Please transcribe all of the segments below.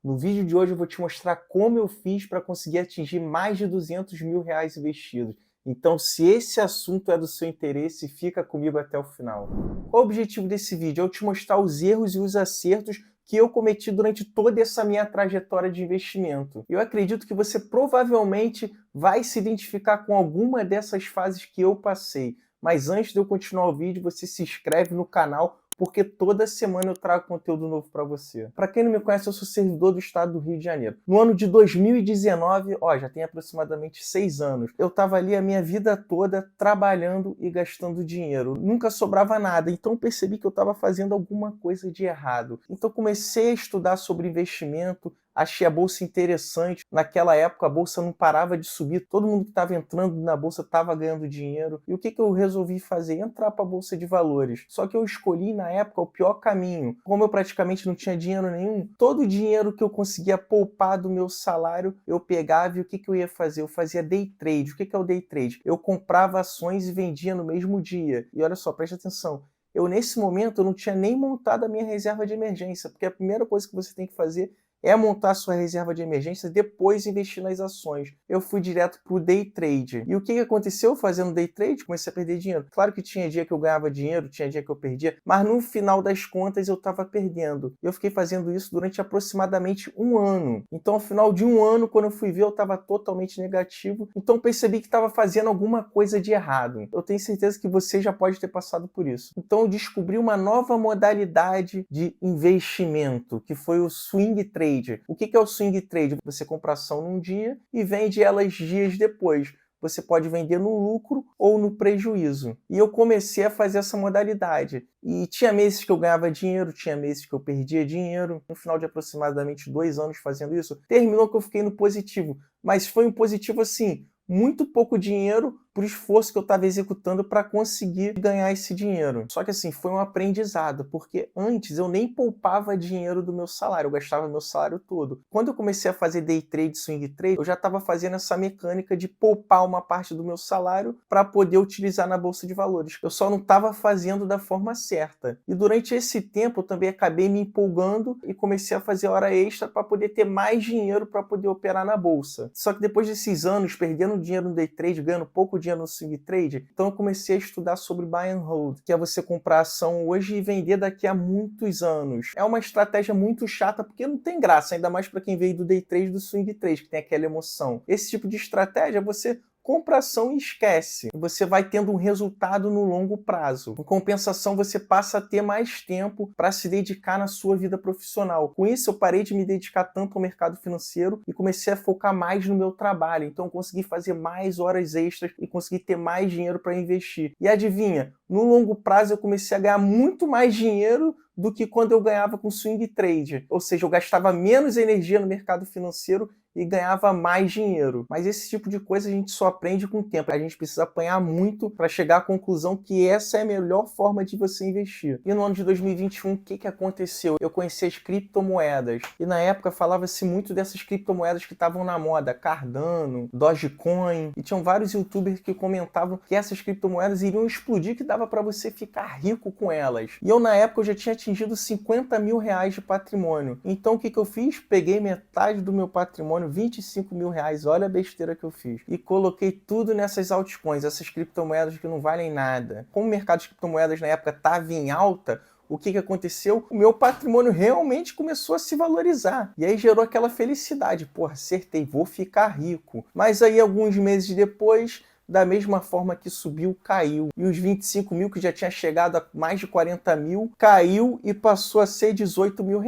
No vídeo de hoje eu vou te mostrar como eu fiz para conseguir atingir mais de R$ 200 mil investidos. Então, se esse assunto é do seu interesse, fica comigo até o final. Qual o objetivo desse vídeo? É eu te mostrar os erros e os acertos que eu cometi durante toda essa minha trajetória de investimento. Eu acredito que você provavelmente vai se identificar com alguma dessas fases que eu passei. Mas antes de eu continuar o vídeo, você se inscreve no canal, porque toda semana eu trago conteúdo novo para você. Para quem não me conhece, eu sou servidor do estado do Rio de Janeiro. No ano de 2019, já tem aproximadamente 6 anos, eu estava ali a minha vida toda trabalhando e gastando dinheiro. Nunca sobrava nada, então percebi que eu estava fazendo alguma coisa de errado. Então comecei a estudar sobre investimento, achei a bolsa interessante. Naquela época a bolsa não parava de subir, todo mundo que estava entrando na bolsa estava ganhando dinheiro. E o que eu resolvi fazer? Entrar para a bolsa de valores. Só que eu escolhi na época o pior caminho. Como eu praticamente não tinha dinheiro nenhum, todo o dinheiro que eu conseguia poupar do meu salário, eu pegava e o que eu ia fazer? Eu fazia day trade. O que é o day trade? Eu comprava ações e vendia no mesmo dia. E olha só, preste atenção. Nesse momento, eu não tinha nem montado a minha reserva de emergência, porque a primeira coisa que você tem que fazer é montar a sua reserva de emergência, depois investir nas ações. Eu fui direto para o day trade. E o que aconteceu fazendo day trade? Comecei a perder dinheiro. Claro que tinha dia que eu ganhava dinheiro, tinha dia que eu perdia, mas no final das contas eu estava perdendo. Eu fiquei fazendo isso durante aproximadamente um ano. Então, ao final de um ano, quando eu fui ver, eu estava totalmente negativo. Então, percebi que estava fazendo alguma coisa de errado. Eu tenho certeza que você já pode ter passado por isso. Então, eu descobri uma nova modalidade de investimento, que foi o swing trade. O que é o swing trade? Você compra ação num dia e vende elas dias depois. Você pode vender no lucro ou no prejuízo. E eu comecei a fazer essa modalidade. E tinha meses que eu ganhava dinheiro, tinha meses que eu perdia dinheiro. No final de aproximadamente 2 anos fazendo isso, terminou que eu fiquei no positivo. Mas foi um positivo assim, muito pouco dinheiro por esforço que eu estava executando para conseguir ganhar esse dinheiro. Só que assim, foi um aprendizado, porque antes eu nem poupava dinheiro do meu salário, eu gastava meu salário todo. Quando eu comecei a fazer day trade, swing trade, eu já estava fazendo essa mecânica de poupar uma parte do meu salário para poder utilizar na bolsa de valores. Eu só não estava fazendo da forma certa. E durante esse tempo eu também acabei me empolgando e comecei a fazer hora extra para poder ter mais dinheiro para poder operar na bolsa. Só que depois desses anos, perdendo dinheiro no day trade, ganhando pouco dinheiro no swing trade, então eu comecei a estudar sobre buy and hold, que é você comprar ação hoje e vender daqui a muitos anos. É uma estratégia muito chata, porque não tem graça, ainda mais para quem veio do day trade, do swing trade, que tem aquela emoção. Esse tipo de estratégia você compra ação e esquece. Você vai tendo um resultado no longo prazo. Em compensação, você passa a ter mais tempo para se dedicar na sua vida profissional. Com isso, eu parei de me dedicar tanto ao mercado financeiro e comecei a focar mais no meu trabalho. Então, eu consegui fazer mais horas extras e consegui ter mais dinheiro para investir. E adivinha? No longo prazo, eu comecei a ganhar muito mais dinheiro do que quando eu ganhava com swing trade. Ou seja, eu gastava menos energia no mercado financeiro e ganhava mais dinheiro. Mas esse tipo de coisa a gente só aprende com o tempo. A gente precisa apanhar muito para chegar à conclusão que essa é a melhor forma de você investir. E no ano de 2021, o que aconteceu? Eu conheci as criptomoedas. E na época falava-se muito dessas criptomoedas que estavam na moda. Cardano, Dogecoin. E tinham vários youtubers que comentavam que essas criptomoedas iriam explodir, que dava para você ficar rico com elas. E eu na época eu já tinha atingido R$ 50 mil de patrimônio. Então o que eu fiz? Peguei metade do meu patrimônio, R$ 25 mil, olha a besteira que eu fiz, e coloquei tudo nessas altcoins, essas criptomoedas que não valem nada. Como o mercado de criptomoedas na época estava em alta, o que aconteceu? O meu patrimônio realmente começou a se valorizar. E aí gerou aquela felicidade. Porra, acertei, vou ficar rico. Mas aí alguns meses depois, da mesma forma que subiu, caiu. E os 25 mil, que já tinha chegado a mais de 40 mil, caiu e passou a ser R$ 18 mil.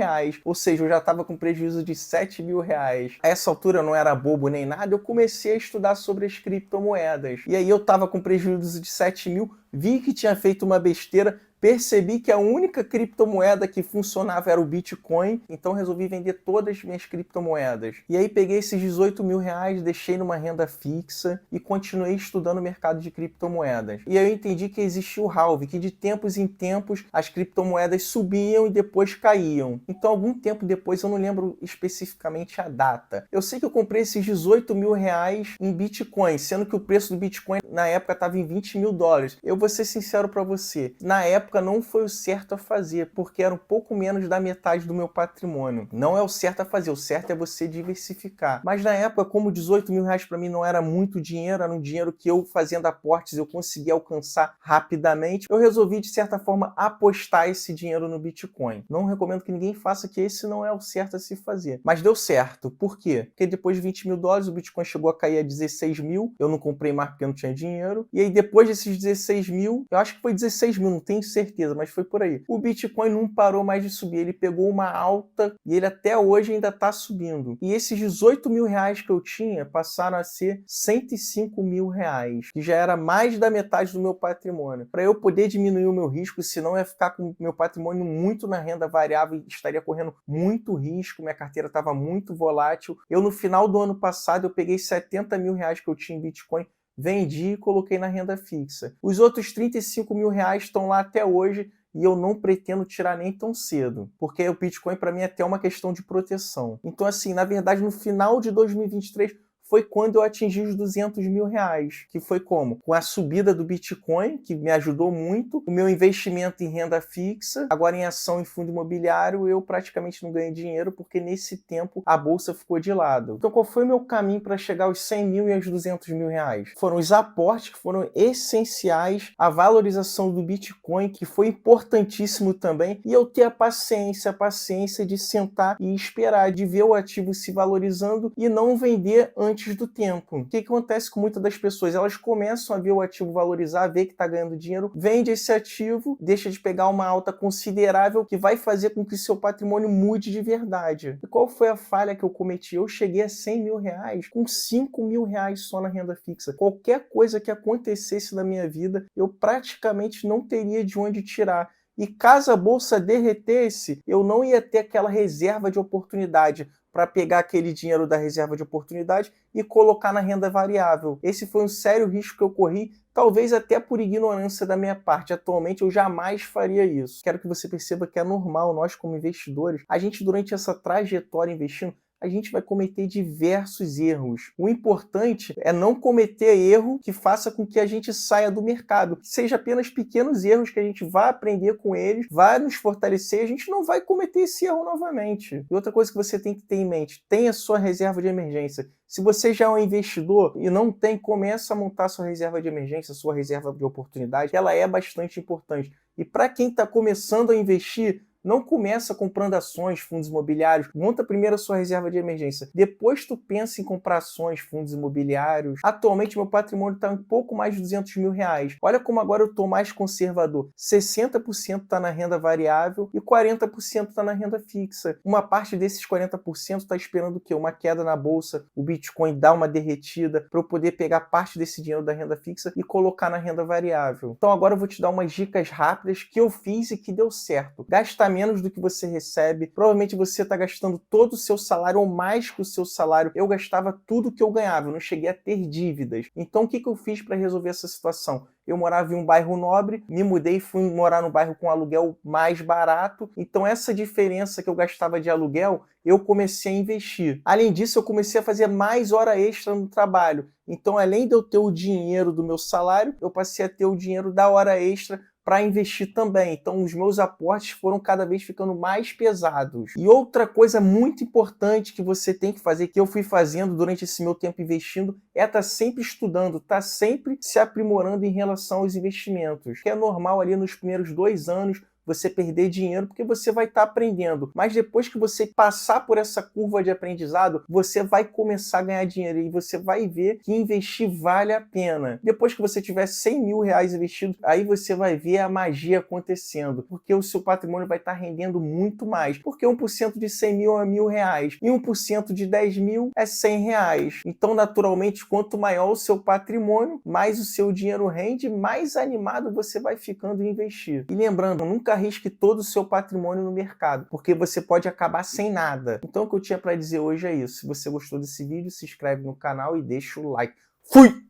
Ou seja, eu já estava com prejuízo de R$ 7 mil. A essa altura eu não era bobo nem nada, eu comecei a estudar sobre as criptomoedas. E aí eu estava com prejuízo de 7 mil, vi que tinha feito uma besteira, percebi que a única criptomoeda que funcionava era o Bitcoin, então resolvi vender todas as minhas criptomoedas. E aí peguei esses R$ 18 mil, deixei numa renda fixa e continuei estudando o mercado de criptomoedas. E aí eu entendi que existia o halving, que de tempos em tempos as criptomoedas subiam e depois caíam. Então algum tempo depois, eu não lembro especificamente a data, eu sei que eu comprei esses R$ 18 mil em Bitcoin, sendo que o preço do Bitcoin na época estava em $20 mil. Eu vou ser sincero para você, na época época não foi o certo a fazer, porque era um pouco menos da metade do meu patrimônio. Não é o certo a fazer, o certo é você diversificar. Mas na época, como 18 mil reais para mim não era muito dinheiro, era um dinheiro que eu, fazendo aportes, eu conseguia alcançar rapidamente, eu resolvi, de certa forma, apostar esse dinheiro no Bitcoin. Não recomendo que ninguém faça, que esse não é o certo a se fazer. Mas deu certo. Por quê? Porque depois de 20 mil dólares, o Bitcoin chegou a cair a 16 mil, eu não comprei mais porque eu não tinha dinheiro, e aí depois desses 16 mil, eu acho que foi 16 mil, não tenho certeza, mas foi por aí. O Bitcoin não parou mais de subir, ele pegou uma alta e ele até hoje ainda está subindo. E esses 18 mil reais que eu tinha passaram a ser 105 mil reais, que já era mais da metade do meu patrimônio. Para eu poder diminuir o meu risco, senão eu ia ficar com o meu patrimônio muito na renda variável e estaria correndo muito risco, minha carteira estava muito volátil. Eu, no final do ano passado, eu peguei 70 mil reais que eu tinha em Bitcoin, vendi e coloquei na renda fixa. Os outros 35 mil reais estão lá até hoje e eu não pretendo tirar nem tão cedo, porque o Bitcoin para mim é até uma questão de proteção. Então, assim, na verdade, no final de 2023, foi quando eu atingi os 200 mil reais, que foi como? Com a subida do Bitcoin, que me ajudou muito, o meu investimento em renda fixa, agora em ação e fundo imobiliário, eu praticamente não ganhei dinheiro, porque nesse tempo a bolsa ficou de lado. Então qual foi o meu caminho para chegar aos 100 mil e aos 200 mil reais? Foram os aportes que foram essenciais, a valorização do Bitcoin, que foi importantíssimo também, e eu ter a paciência de sentar e esperar, de ver o ativo se valorizando e não vender antes do tempo. O que acontece com muitas das pessoas? Elas começam a ver o ativo valorizar, ver que está ganhando dinheiro, vende esse ativo, deixa de pegar uma alta considerável que vai fazer com que seu patrimônio mude de verdade. E qual foi a falha que eu cometi? Eu cheguei a 100 mil reais com 5 mil reais só na renda fixa. Qualquer coisa que acontecesse na minha vida, eu praticamente não teria de onde tirar. E caso a bolsa derretesse, eu não ia ter aquela reserva de oportunidade para pegar aquele dinheiro da reserva de oportunidade e colocar na renda variável. Esse foi um sério risco que eu corri, talvez até por ignorância da minha parte. Atualmente eu jamais faria isso. Quero que você perceba que é normal, nós como investidores, a gente durante essa trajetória investindo, a gente vai cometer diversos erros. O importante é não cometer erro que faça com que a gente saia do mercado. Que seja apenas pequenos erros que a gente vai aprender com eles, vai nos fortalecer, a gente não vai cometer esse erro novamente. E outra coisa que você tem que ter em mente, tenha sua reserva de emergência. Se você já é um investidor e não tem, começa a montar sua reserva de emergência, sua reserva de oportunidade, ela é bastante importante. E para quem está começando a investir, não começa comprando ações, fundos imobiliários. Monta primeiro a sua reserva de emergência. Depois tu pensa em comprar ações, fundos imobiliários. Atualmente meu patrimônio está um pouco mais de 200 mil reais. Olha como agora eu estou mais conservador. 60% está na renda variável e 40% está na renda fixa. Uma parte desses 40% está esperando o quê? Uma queda na bolsa, o Bitcoin dá uma derretida para eu poder pegar parte desse dinheiro da renda fixa e colocar na renda variável. Então agora eu vou te dar umas dicas rápidas que eu fiz e que deu certo. Gasta menos do que você recebe. Provavelmente você está gastando todo o seu salário ou mais que o seu salário. Eu gastava tudo que eu ganhava, eu não cheguei a ter dívidas. Então o que eu fiz para resolver essa situação? Eu morava em um bairro nobre, me mudei e fui morar no bairro com aluguel mais barato. Então essa diferença que eu gastava de aluguel, eu comecei a investir. Além disso, eu comecei a fazer mais hora extra no trabalho. Então, além de eu ter o dinheiro do meu salário, eu passei a ter o dinheiro da hora extra para investir também. Então, os meus aportes foram cada vez ficando mais pesados. E outra coisa muito importante que você tem que fazer, que eu fui fazendo durante esse meu tempo investindo, é estar sempre estudando, estar sempre se aprimorando em relação aos investimentos. Que é normal ali nos primeiros 2 anos, você perder dinheiro porque você vai estar aprendendo. Mas depois que você passar por essa curva de aprendizado, você vai começar a ganhar dinheiro e você vai ver que investir vale a pena. Depois que você tiver 100 mil reais investido, aí você vai ver a magia acontecendo, porque o seu patrimônio vai estar rendendo muito mais. Porque 1% de 100 mil é R$1.000 e 1% de 10 mil é R$100. Então, naturalmente, quanto maior o seu patrimônio, mais o seu dinheiro rende, mais animado você vai ficando em investir. E lembrando, nunca arrisque todo o seu patrimônio no mercado, porque você pode acabar sem nada. Então o que eu tinha para dizer hoje é isso. Se você gostou desse vídeo, se inscreve no canal e deixa o like. Fui!